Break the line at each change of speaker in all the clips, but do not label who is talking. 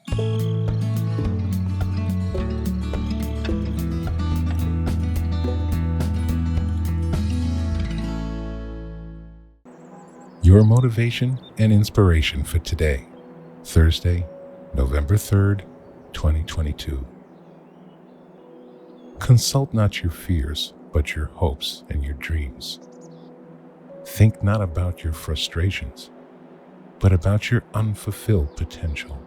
Your motivation and inspiration for today, Thursday, November 3rd, 2022. Consult not your fears, but your hopes and your dreams. Think not about your frustrations, but about your unfulfilled potential.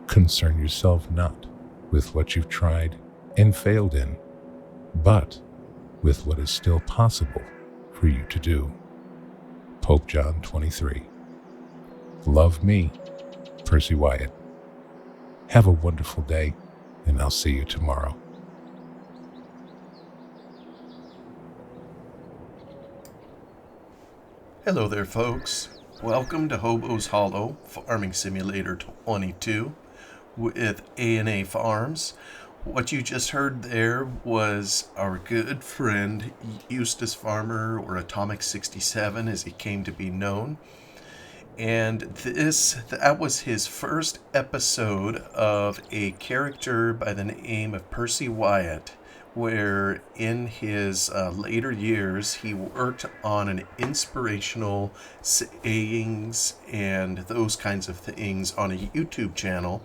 Concern yourself not with what you've tried and failed in, but with what is still possible for you to do. Pope John 23. Love me, Percy Wyatt. Have a wonderful day, and I'll see you tomorrow.
Hello there, folks. Welcome to Hobo's Hollow Farming Simulator 22 with A&A Farms. What you just heard there was our good friend Eustace Pharmer, or Atomic 67 as he came to be known. And that was his first episode of a character by the name of Percy Wyatt, where in his later years he worked on an inspirational sayings and those kinds of things on a YouTube channel.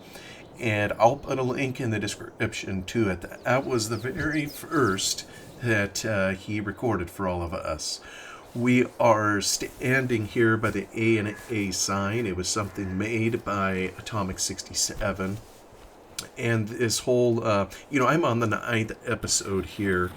And I'll put a link in the description to it. That was the very first that he recorded for all of us. We are standing here by the A&A sign. It was something made by Atomic 67. And this whole, I'm on the 9th episode here.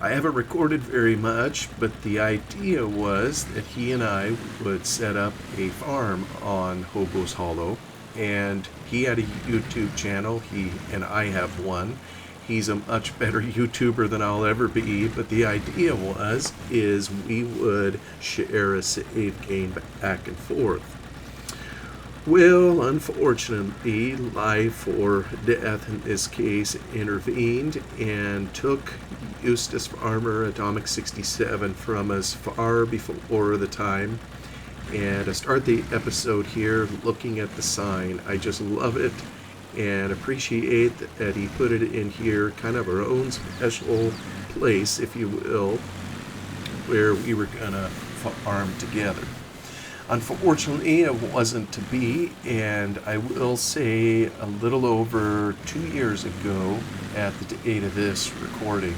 I haven't recorded very much, but the idea was that he and I would set up a farm on Hobo's Hollow. And he had a YouTube channel, he and I have one. He's a much better YouTuber than I'll ever be, but the idea is we would share a save game back and forth. Well, unfortunately, life or death in this case intervened and took Eustace Pharmer, Atomic 67, from us far before the time. And to start the episode here, looking at the sign, I just love it and appreciate that he put it in here, kind of our own special place, if you will, where we were gonna farm together. Unfortunately, it wasn't to be, and I will say a little over 2 years ago at the date of this recording,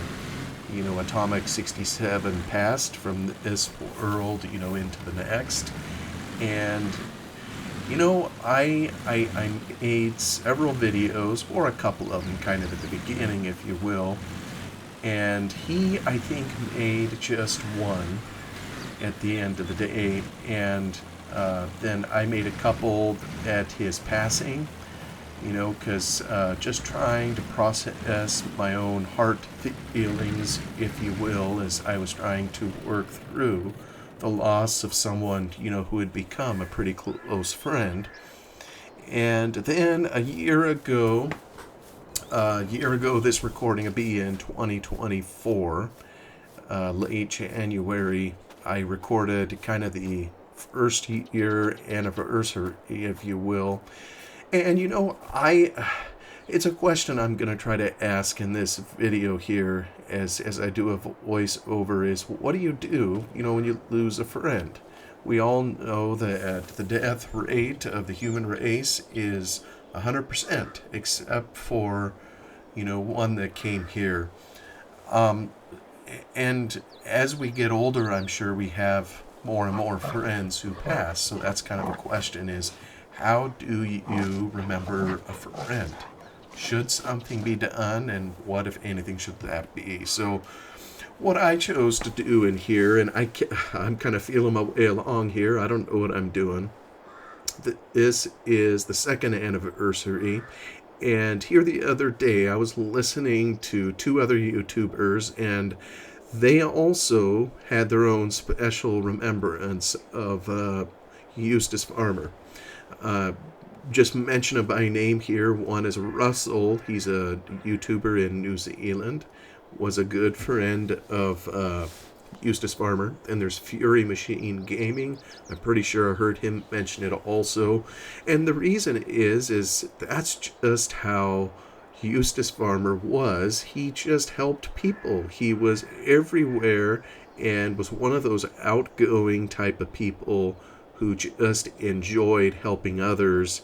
Atomic 67 passed from this world, into the next. And, I made several videos, or a couple of them kind of at the beginning, if you will. And he, I think, made just one at the end of the day. And then I made a couple at his passing, because just trying to process my own heart feelings, if you will, as I was trying to work through the loss of someone, who had become a pretty close friend. And then a year ago, this recording will be in 2024, late January, I recorded kind of the first year anniversary, if you will. And it's a question I'm going to try to ask in this video here as I do a voiceover is, what do you do, when you lose a friend? We all know that the death rate of the human race is 100%, except for, one that came here. And as we get older, I'm sure we have more and more friends who pass. So that's kind of a question is, how do you remember a friend? Should something be done, and what, if anything, should that be? So what I chose to do in here, and I'm kind of feeling my way along here. I don't know what I'm doing. This is the second anniversary. And here the other day, I was listening to two other YouTubers, and they also had their own special remembrance of Eustace Pharmer. Just mention it by name here. One is Russell. He's a YouTuber in New Zealand. Was a good friend of Eustace Pharmer, and there's Fury Machine Gaming. I'm pretty sure I heard him mention it also. And the reason is that's just how Eustace Pharmer was. He just helped people. He was everywhere and was one of those outgoing type of people who just enjoyed helping others.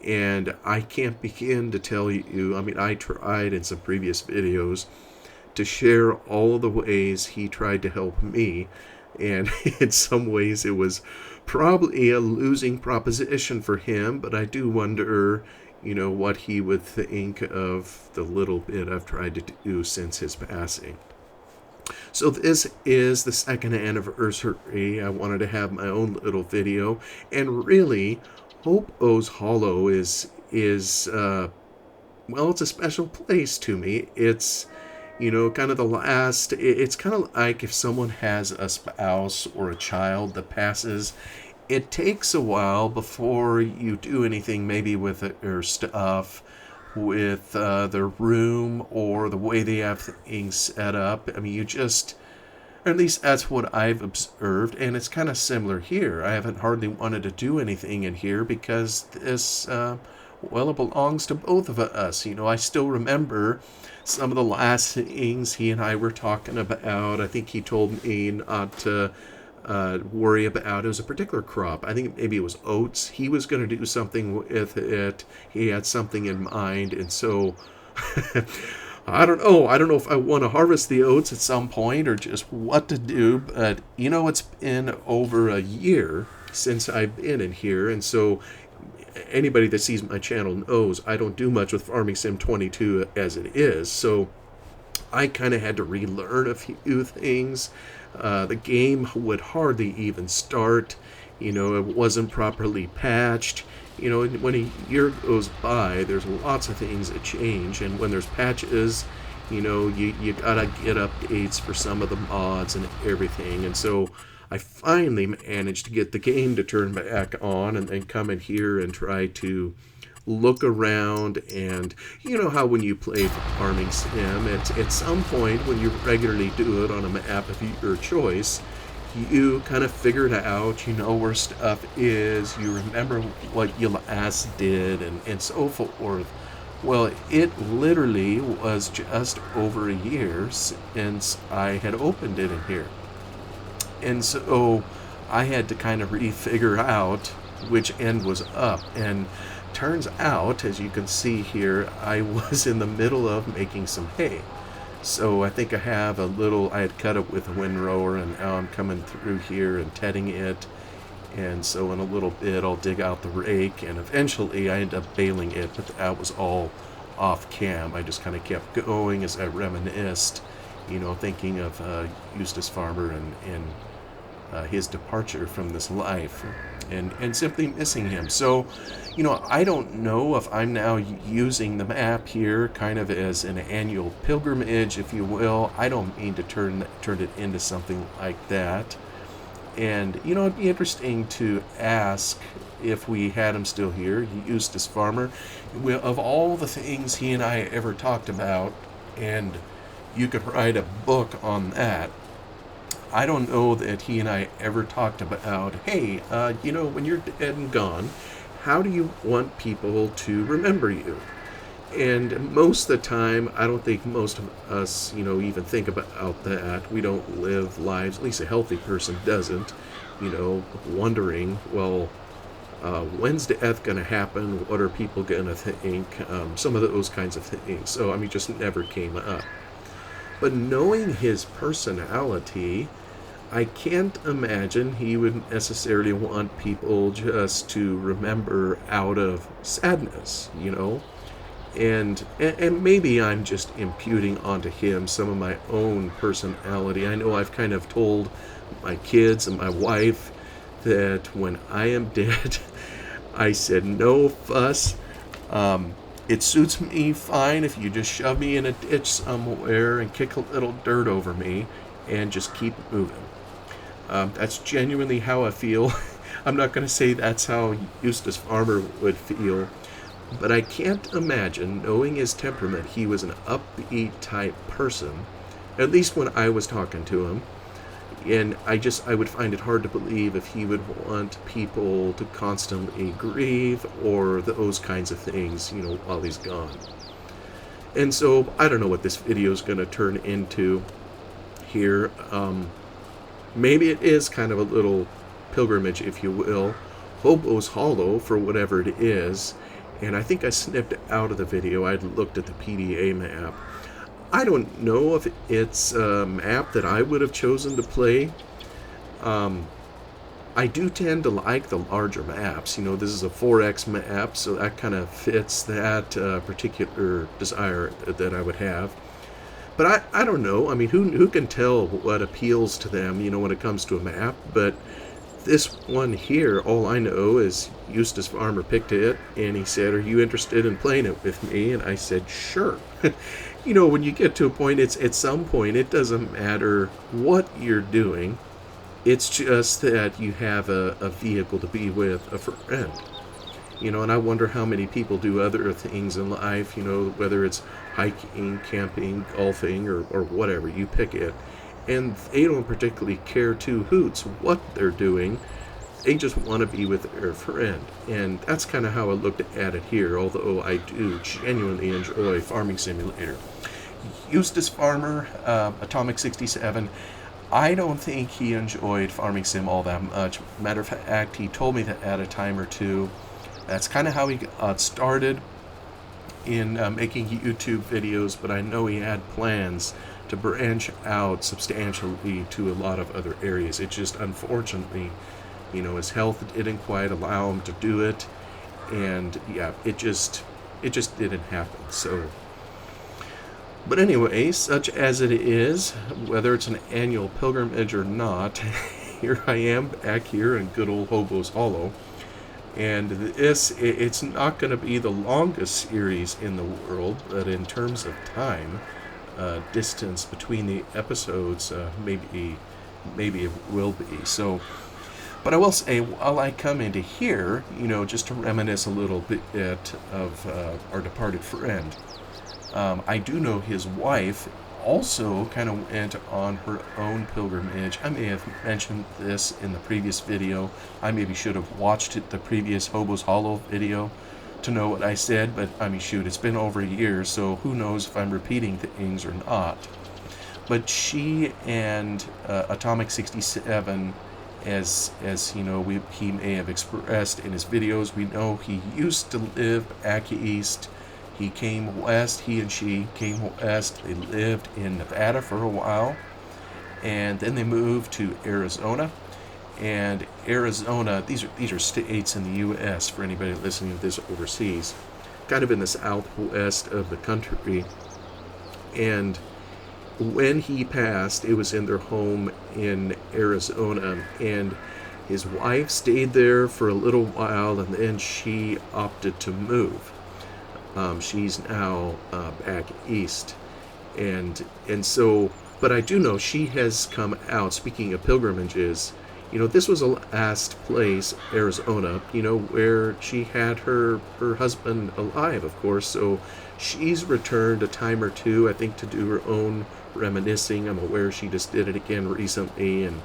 And I can't begin to tell you, I mean, I tried in some previous videos to share all of the ways he tried to help me. And in some ways it was probably a losing proposition for him, but I do wonder, what he would think of the little bit I've tried to do since his passing. So this is the second anniversary. I wanted to have my own little video, and really, Hobo's Hollow is well, it's a special place to me. It's kind of the last. It's kind of like if someone has a spouse or a child that passes. It takes a while before you do anything, maybe with their stuff, with their room, or the way they have things set up. I mean, or at least that's what I've observed, and it's kind of similar here. I haven't hardly wanted to do anything in here because this, well, it belongs to both of us. I still remember some of the last things he and I were talking about. I think he told me not to worry about. It was a particular crop. I think maybe it was oats. He was going to do something with it. He had something in mind, and so I don't know. I don't know if I want to harvest the oats at some point or just what to do. But it's been over a year since I've been in here, and so anybody that sees my channel knows I don't do much with Farming Sim 22 as it is. So I kind of had to relearn a few things. The game would hardly even start. It wasn't properly patched. When a year goes by, there's lots of things that change, and when there's patches, you gotta get updates for some of the mods and everything. And so I finally managed to get the game to turn back on, and then come in here and try to look around. And how when you play Farming Sim, at some point when you regularly do it on a map of your choice, you kind of figure it out, where stuff is, you remember what you last did, and so forth. Well, it literally was just over a year since I had opened it in here. And so I had to kind of refigure out which end was up. And turns out, as you can see here, I was in the middle of making some hay. So I think I had cut it with a windrower, and now I'm coming through here and tedding it. And so in a little bit, I'll dig out the rake, and eventually I end up baling it, but that was all off cam. I just kind of kept going as I reminisced, thinking of Eustace Pharmer and his departure from this life, and simply missing him. So, I don't know if I'm now using the map here kind of as an annual pilgrimage, if you will. I don't mean to turn it into something like that. And, it'd be interesting to ask if we had him still here, Eustace Pharmer, of all the things he and I ever talked about, and you could write a book on that. I don't know that he and I ever talked about, hey, when you're dead and gone, how do you want people to remember you? And most of the time, I don't think most of us, even think about that. We don't live lives, at least a healthy person doesn't, wondering, well, when's death going to happen? What are people going to think? Some of those kinds of things. So, just never came up. But knowing his personality, I can't imagine he would necessarily want people just to remember out of sadness, And maybe I'm just imputing onto him some of my own personality. I know I've kind of told my kids and my wife that when I am dead, I said, no fuss. It suits me fine if you just shove me in a ditch somewhere and kick a little dirt over me and just keep moving. That's genuinely how I feel. I'm not going to say that's how Eustace Pharmer would feel, but I can't imagine, knowing his temperament, he was an upbeat type person, at least when I was talking to him. And I would find it hard to believe if he would want people to constantly grieve or those kinds of things, while he's gone. And so I don't know what this video is going to turn into here. Maybe it is kind of a little pilgrimage, if you will. Hobo's Hollow, for whatever it is. And I think I snipped out of the video. I'd looked at the PDA map. I don't know if it's a map that I would have chosen to play. I do tend to like the larger maps. This is a 4X map, so that kind of fits that particular desire that I would have. But I don't know. I mean, who can tell what appeals to them, when it comes to a map? But this one here, all I know is Eustace Pharmer picked it, and he said, "Are you interested in playing it with me?" And I said, "Sure." When you get to a point, at some point, it doesn't matter what you're doing. It's just that you have a vehicle to be with a friend. And I wonder how many people do other things in life, whether it's hiking, camping, golfing, or whatever, you pick it. And they don't particularly care two hoots what they're doing. They just want to be with their friend. And that's kind of how I looked at it here, although I do genuinely enjoy Farming Simulator. Eustace Pharmer, Atomic 67, I don't think he enjoyed Farming Sim all that much. Matter of fact, he told me that at a time or two. That's kind of how he got started in making YouTube videos, but I know he had plans to branch out substantially to a lot of other areas. It just, unfortunately, his health didn't quite allow him to do it, and yeah, it just didn't happen. So, but anyway, such as it is, whether it's an annual pilgrimage or not, here I am back here in good old Hobo's Hollow. And it's not going to be the longest series in the world, but in terms of time, distance between the episodes, maybe it will be. So, but I will say, while I come into here, just to reminisce a little bit of our departed friend, I do know his wife also kind of went on her own pilgrimage. I may have mentioned this in the previous video. I maybe should have watched the previous Hobo's Hollow video to know what I said, but I mean, shoot, it's been over a year, so who knows if I'm repeating things or not. But she and Atomic 67, as he may have expressed in his videos, we know he used to live back east. He came west, he and she came west. They lived in Nevada for a while, and then they moved to Arizona. And Arizona, these are states in the U.S. for anybody listening to this overseas, kind of in the southwest of the country. And when he passed, it was in their home in Arizona, and his wife stayed there for a little while, and then she opted to move. She's now back east, and so, but I do know she has come out. Speaking of pilgrimages, this was a last place, Arizona, where she had her husband alive, of course. So she's returned a time or two, I think, to do her own reminiscing. I'm aware she just did it again recently, and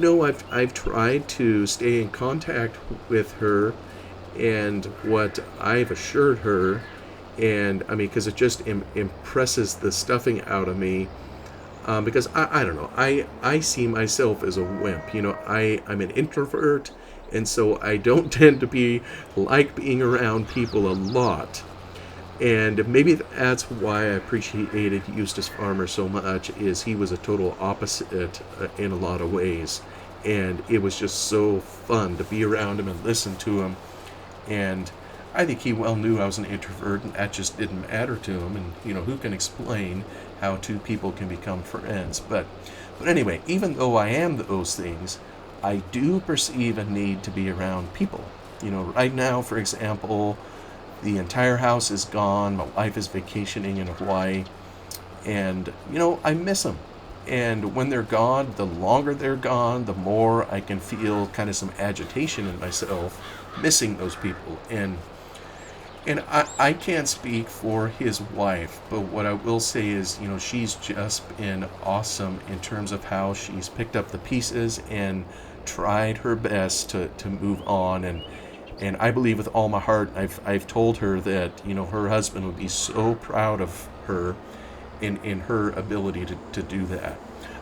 I've tried to stay in contact with her. And what I've assured her, and I mean, because it just impresses the stuffing out of me, because I don't know, I see myself as a wimp. I'm an introvert, and so I don't tend to like being around people a lot. And maybe that's why I appreciated Eustace Pharmer so much, is he was a total opposite in a lot of ways. And it was just so fun to be around him and listen to him. And I think he well knew I was an introvert, and that just didn't matter to him. And, who can explain how two people can become friends? But anyway, even though I am those things, I do perceive a need to be around people. Right now, for example, the entire house is gone. My wife is vacationing in Hawaii. And, I miss them. And when they're gone, the longer they're gone, the more I can feel kind of some agitation in myself, missing those people. And And I can't speak for his wife, but what I will say is, she's just been awesome in terms of how she's picked up the pieces and tried her best to move on. And I believe with all my heart, I've told her that, her husband would be so proud of her in her ability to do that.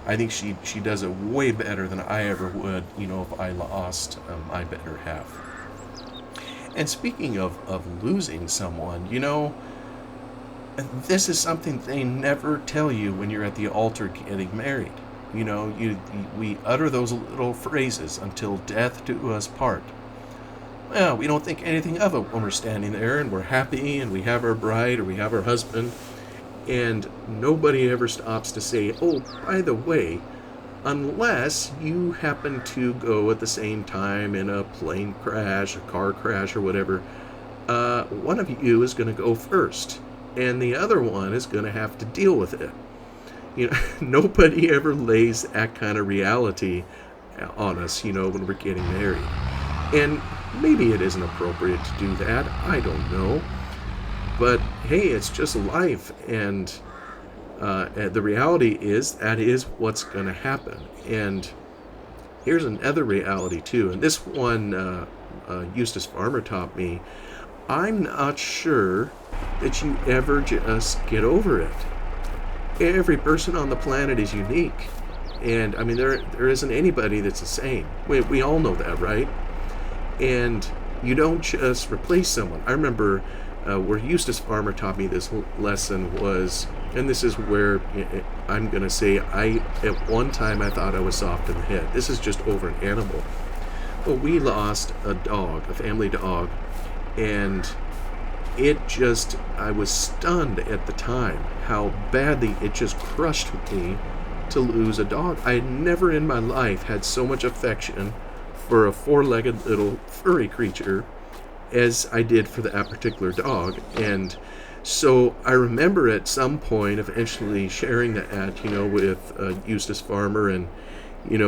I think she does it way better than I ever would, if I lost my better half. And speaking of losing someone, this is something they never tell you when you're at the altar getting married. We utter those little phrases, until death do us part. Well, we don't think anything of it when we're standing there and we're happy and we have our bride or we have our husband, and nobody ever stops to say, oh, by the way, unless you happen to go at the same time in a plane crash, a car crash, or whatever, one of you is going to go first, and the other one is going to have to deal with it. Nobody ever lays that kind of reality on us, when we're getting married. And maybe it isn't appropriate to do that. I don't know. But hey, it's just life, and the reality is that is what's going to happen. And here's another reality too, and this one Eustace Pharmer taught me. I'm not sure that you ever just get over it. Every person on the planet is unique, and I mean there isn't anybody that's the same. We all know that, right? And you don't just replace someone. I remember where Eustace Pharmer taught me this lesson was, and this is where I'm going to say, at one time I thought I was soft in the head. This is just over an animal. Well, we lost a dog, a family dog, and I was stunned at the time how badly it just crushed me to lose a dog. I had never in my life had so much affection for a four-legged little furry creature as I did for that particular dog. And so I remember at some point eventually sharing that, with Eustace Pharmer, and,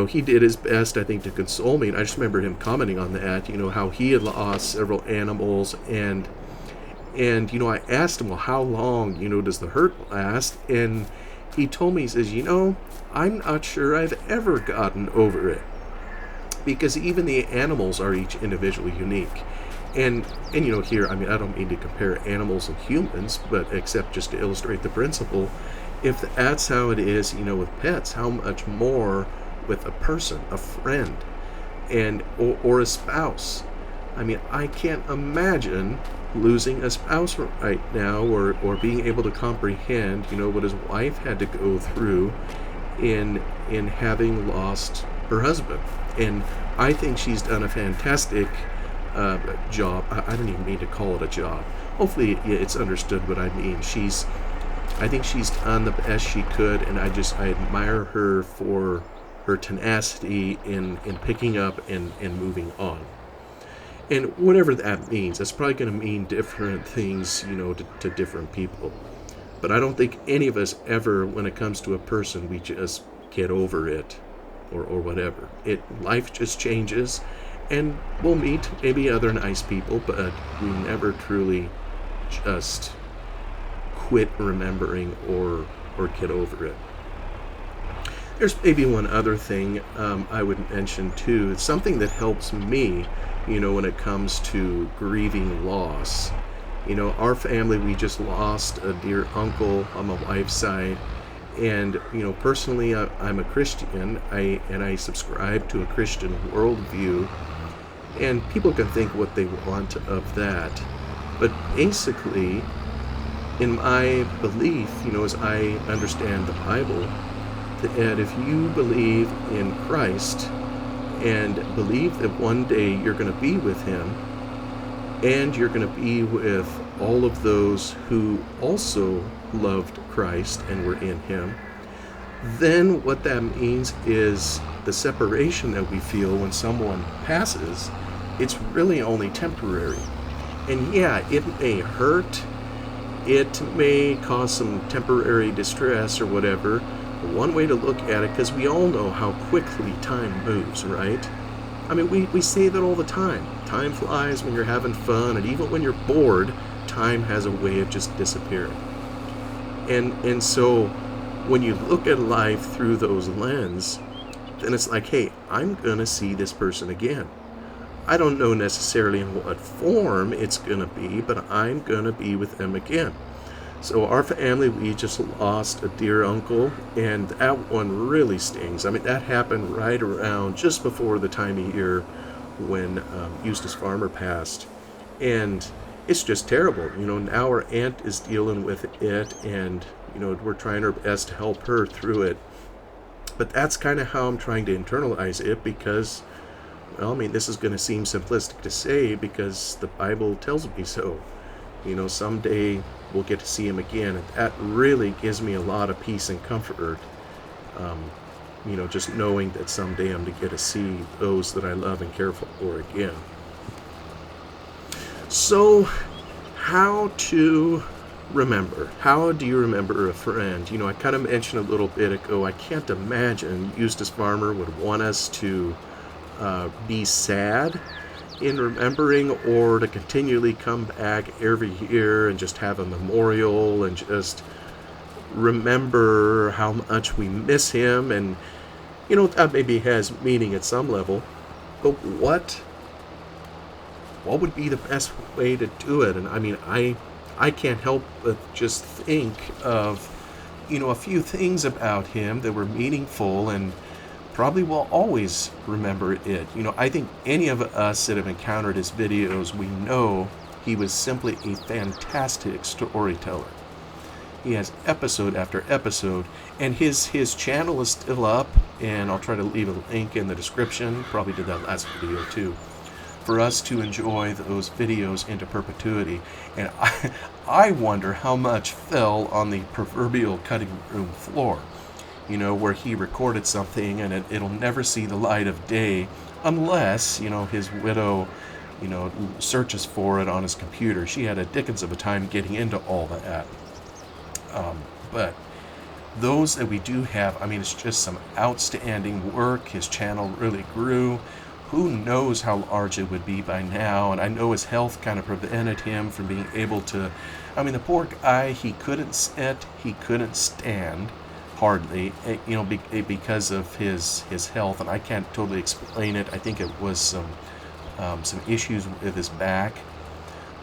he did his best, I think, to console me. And I just remember him commenting on that, how he had lost several animals, and I asked him, well, how long, does the hurt last? And he told me, he says, I'm not sure I've ever gotten over it, because even the animals are each individually unique. And here, I mean, I don't mean to compare animals and humans, but except just to illustrate the principle, if that's how it is, with pets, how much more with a person, a friend, and or a spouse. I mean, I can't imagine losing a spouse right now, or being able to comprehend, what his wife had to go through in having lost her husband. And I think she's done a fantastic job. I don't even mean to call it a job. Hopefully it's understood what I mean. I think she's done the best she could, and I admire her for her tenacity in picking up and moving on. And whatever that means, that's probably going to mean different things, to different people. But I don't think any of us ever, when it comes to a person, we just get over it or whatever. Life just changes, and we'll meet maybe other nice people, but we never truly just quit remembering or get over it. There's maybe one other thing I would mention too. It's something that helps me, when it comes to grieving loss. Our family, we just lost a dear uncle on my wife's side. And, personally, I'm a Christian, and I subscribe to a Christian worldview. And people can think what they want of that. But basically, in my belief, as I understand the Bible, that if you believe in Christ and believe that one day you're going to be with him, and you're going to be with all of those who also loved Christ and were in him, then what that means is the separation that we feel when someone passes, it's really only temporary. And yeah, it may hurt, it may cause some temporary distress or whatever. One way to look at it, because we all know how quickly time moves, right? I mean, we say that all the time. Time flies when you're having fun, and even when you're bored, time has a way of just disappearing. And so when you look at life through those lenses, then it's like, hey, I'm going to see this person again. I don't know necessarily in what form it's going to be, but I'm going to be with them again. So our family, we just lost a dear uncle, and that one really stings. I mean, that happened right around just before the time of year when Eustace Pharmer passed. And it's just terrible. Now our aunt is dealing with it, and, we're trying our best to help her through it. But that's kind of how I'm trying to internalize it, because, well, I mean, this is going to seem simplistic to say because the Bible tells me so. Someday we'll get to see him again. And that really gives me a lot of peace and comfort. Just knowing that someday I'm to get to see those that I love and care for again. So, how to remember? How do you remember a friend? I kind of mentioned a little bit ago, I can't imagine Eustace Pharmer would want us to be sad in remembering, or to continually come back every year and just have a memorial and just remember how much we miss him. And that maybe has meaning at some level, but what would be the best way to do it? And I mean, I can't help but just think of a few things about him that were meaningful and probably will always remember it. I think any of us that have encountered his videos, we know he was simply a fantastic storyteller. He has episode after episode, and his channel is still up, and I'll try to leave a link in the description. Probably did that last video too, for us to enjoy those videos into perpetuity. And I wonder how much fell on the proverbial cutting room floor, where he recorded something and it'll never see the light of day unless, his widow, searches for it on his computer. She had a dickens of a time getting into all that. But those that we do have, I mean, it's just some outstanding work. His channel really grew. Who knows how large it would be by now? And I know his health kind of prevented him from being able to, I mean, the poor guy, he couldn't sit, he couldn't stand, hardly, because of his health, and I can't totally explain it. I think it was some issues with his back,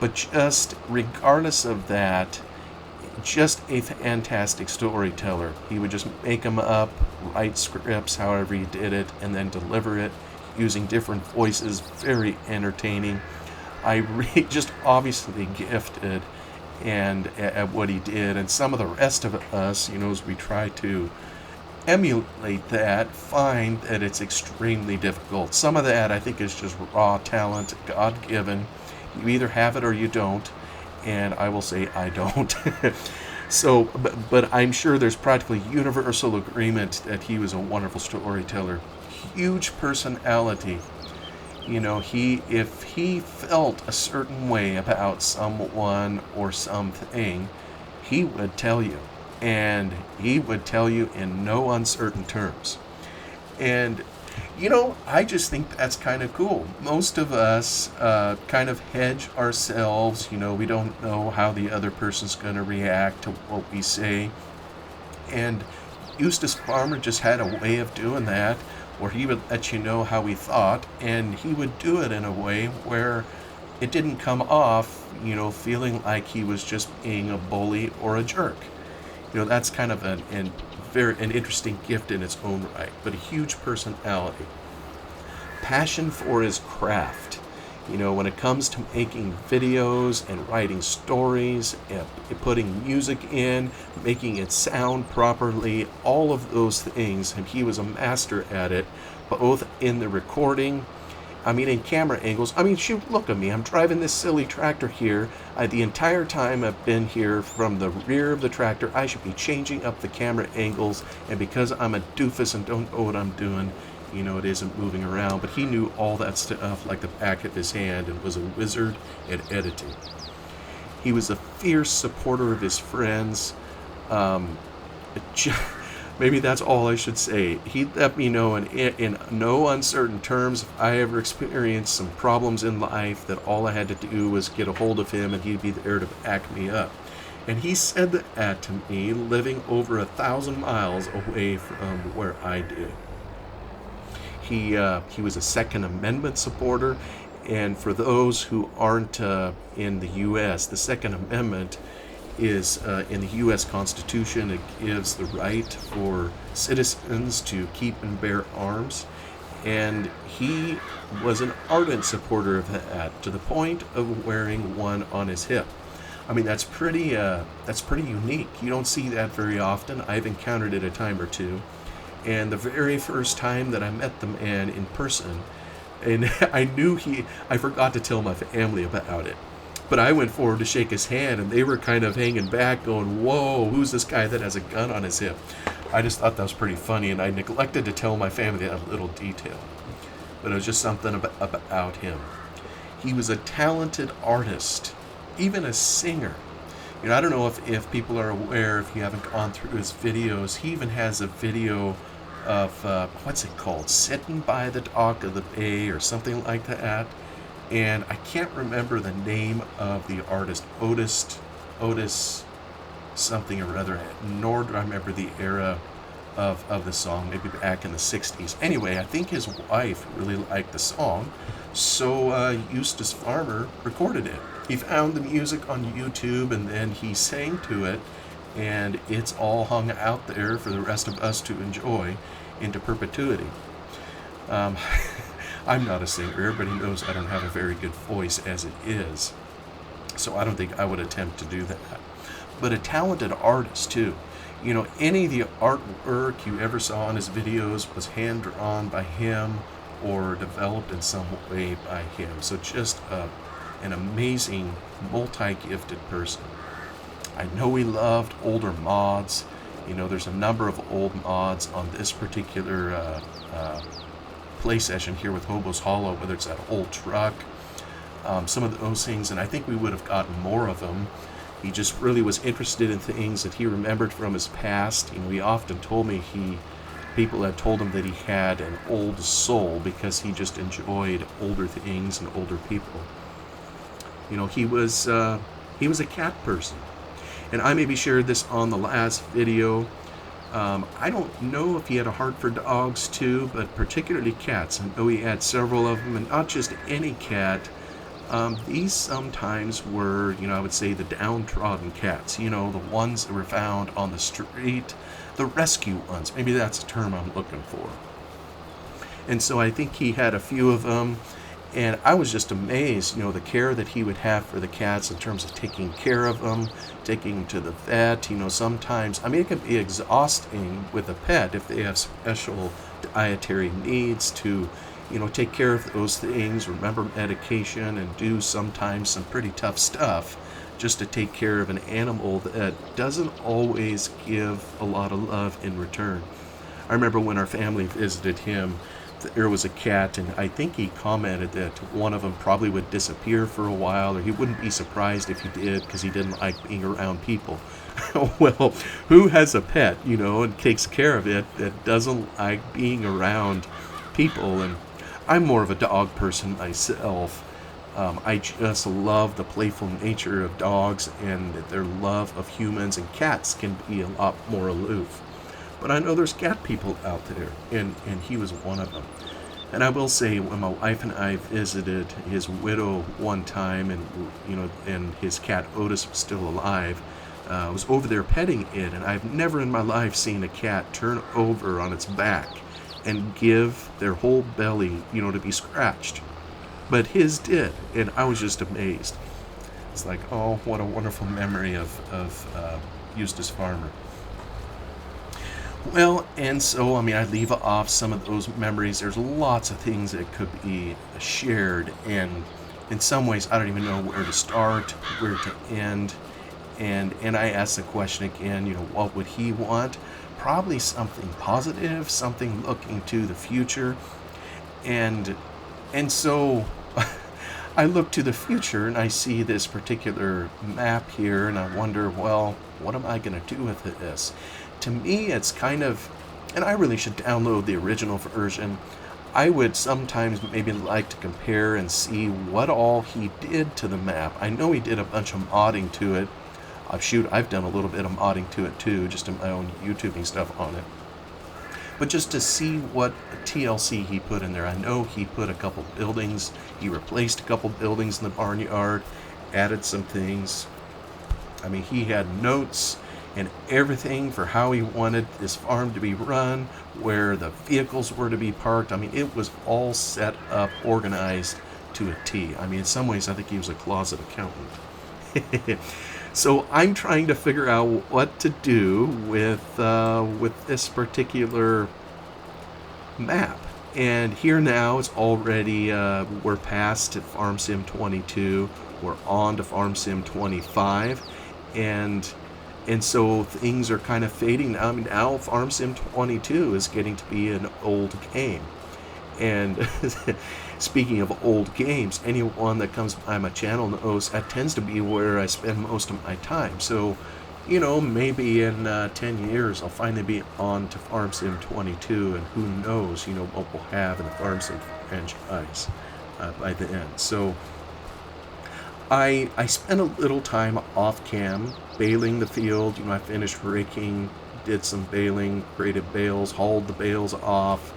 but just regardless of that, just a fantastic storyteller. He would just make them up, write scripts however he did it, and then deliver it using different voices. Very entertaining. I just obviously gifted and at what he did, and some of the rest of us, as we try to emulate that, find that it's extremely difficult. Some of that I think is just raw talent, God-given. You either have it or you don't, and I will say I don't. So, but I'm sure there's practically universal agreement that he was a wonderful storyteller. Huge personality. If he felt a certain way about someone or something, he would tell you, and he would tell you in no uncertain terms. And I just think that's kind of cool. Most of us kind of hedge ourselves. We don't know how the other person's going to react to what we say. And Eustace Pharmer just had a way of doing that, where he would let you know how he thought, and he would do it in a way where it didn't come off, feeling like he was just being a bully or a jerk. That's kind of an interesting gift in its own right, but a huge personality. Passion for his craft. When it comes to making videos and writing stories and putting music in, making it sound properly, all of those things, and he was a master at it, both in the recording, in camera angles. Shoot, look at me. I'm driving this silly tractor here. The entire time I've been here from the rear of the tractor, I should be changing up the camera angles, and because I'm a doofus and don't know what I'm doing, it isn't moving around. But he knew all that stuff like the back of his hand and was a wizard at editing. He was a fierce supporter of his friends. Maybe that's all I should say. He let me know in no uncertain terms if I ever experienced some problems in life that all I had to do was get a hold of him and he'd be there to back me up. And he said that to me living over 1,000 miles away from where I do. He was a Second Amendment supporter, and for those who aren't in the U.S., the Second Amendment is in the U.S. Constitution. It gives the right for citizens to keep and bear arms, and he was an ardent supporter of that to the point of wearing one on his hip. I mean, that's pretty unique. You don't see that very often. I've encountered it a time or two, and the very first time that I met the man in person, and I forgot to tell my family about it. But I went forward to shake his hand, and they were kind of hanging back, going, "Whoa, who's this guy that has a gun on his hip?" I just thought that was pretty funny, and I neglected to tell my family that little detail. But it was just something about him. He was a talented artist, even a singer. You know, I don't know if people are aware, if you haven't gone through his videos. He even has a video of, what's it called? Sitting by the dock of the bay or something like that. And I can't remember the name of the artist, Otis something or other, nor do I remember the era of the song, maybe back in the 60s. Anyway, I think his wife really liked the song, so Eustace Pharmer recorded it. He found the music on YouTube, and then he sang to it, and it's all hung out there for the rest of us to enjoy into perpetuity. I'm not a singer. Everybody knows I don't have a very good voice as it is, so I don't think I would attempt to do that. But a talented artist, too. You know, any of the artwork you ever saw in his videos was hand-drawn by him or developed in some way by him. So just an amazing, multi-gifted person. I know he loved older mods. You know, there's a number of old mods on this particular play session here with Hobo's Hollow, whether it's that old truck, some of those things, and I think we would have gotten more of them. He just really was interested in things that he remembered from his past. You know, he often told me people had told him that he had an old soul because he just enjoyed older things and older people. You know, he was a cat person, and I maybe shared this on the last video. I don't know if he had a heart for dogs too, but particularly cats. I know he had several of them, and not just any cat. These sometimes were, you know, I would say the downtrodden cats, you know, the ones that were found on the street, the rescue ones. Maybe that's the term I'm looking for. And so I think he had a few of them, and I was just amazed, you know, the care that he would have for the cats in terms of taking care of them, taking them to the vet. You know, sometimes, I mean, it can be exhausting with a pet if they have special dietary needs to, you know, take care of those things, remember medication, and do sometimes some pretty tough stuff just to take care of an animal that doesn't always give a lot of love in return. I remember when our family visited him, there was a cat, and I think he commented that one of them probably would disappear for a while, or he wouldn't be surprised if he did because he didn't like being around people. Well, who has a pet, you know, and takes care of it that doesn't like being around people? And I'm more of a dog person myself. I just love the playful nature of dogs and their love of humans, and cats can be a lot more aloof. But I know there's cat people out there, and he was one of them. And I will say, when my wife and I visited his widow one time, and you know, and his cat Otis was still alive, I was over there petting it, and I've never in my life seen a cat turn over on its back and give their whole belly, you know, to be scratched. But his did, and I was just amazed. It's like, oh, what a wonderful memory of Eustace Pharmer. Well, and so, I mean, I leave off some of those memories. There's lots of things that could be shared, and in some ways, I don't even know where to start, where to end. And I asked the question again, you know, what would he want? Probably something positive, something looking to the future. And so I look to the future, and I see this particular map here, and I wonder, well, what am I going to do with this? to me, it's kind of, and I really should download the original version. I would sometimes maybe like to compare and see what all he did to the map. I know he did a bunch of modding to it. I've done a little bit of modding to it too, just in my own YouTubing stuff on it. But just to see what TLC he put in there. I know he put a couple buildings, he replaced a couple buildings in the barnyard, added some things. I mean, he had notes and everything for how he wanted this farm to be run, where the vehicles were to be parked. I mean, it was all set up, organized to a T. I mean, in some ways, I think he was a closet accountant. So I'm trying to figure out what to do with this particular map. And here now, it's already, we're past Farm Sim 22. We're on to Farm Sim 25. And so things are kind of fading. I mean, now Farm Sim 22 is getting to be an old game. And speaking of old games, anyone that comes by my channel knows that tends to be where I spend most of my time. So, you know, maybe in 10 years I'll finally be on to Farm Sim 22, and who knows, you know, what we'll have in the Farm Sim franchise by the end. So I spent a little time off cam baling the field. You know, I finished raking, did some baling, created bales, hauled the bales off,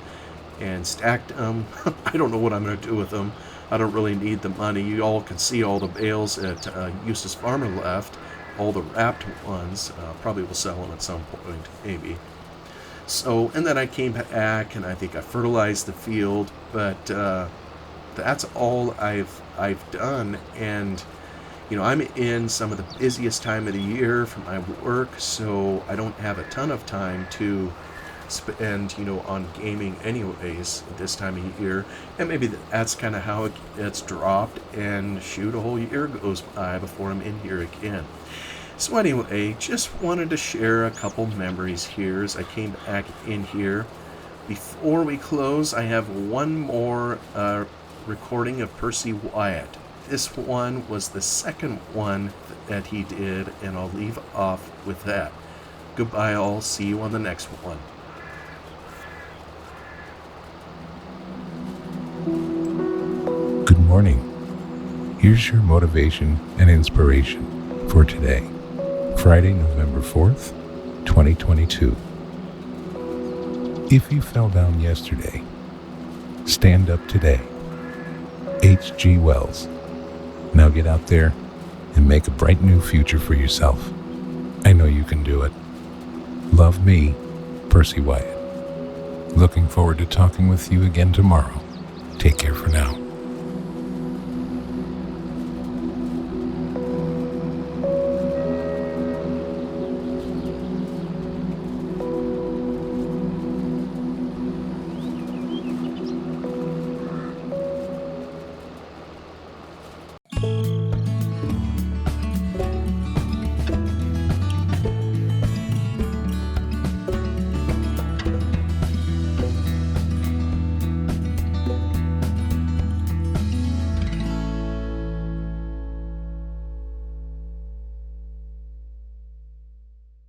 and stacked them. I don't know what I'm going to do with them. I don't really need the money. You all can see all the bales that Eustace Pharmer left, all the wrapped ones. Probably will sell them at some point, maybe. So, and then I came back and I think I fertilized the field, but that's all I've done. And you know, I'm in some of the busiest time of the year for my work, so I don't have a ton of time to spend, you know, on gaming anyways at this time of year. And maybe that's kind of how it gets dropped, and shoot, a whole year goes by before I'm in here again. So anyway, just wanted to share a couple memories here as I came back in here. Before we close, I have one more recording of Percy Wyatt. This one was the second one that he did, and I'll leave off with that. Goodbye all, see you on the next one.
Good morning. Here's your motivation and inspiration for today, Friday, November 4th, 2022. If you fell down yesterday, stand up today. H.G. Wells. Now get out there and make a bright new future for yourself. I know you can do it. Love me, Percy Wyatt. Looking forward to talking with you again tomorrow. Take care for now.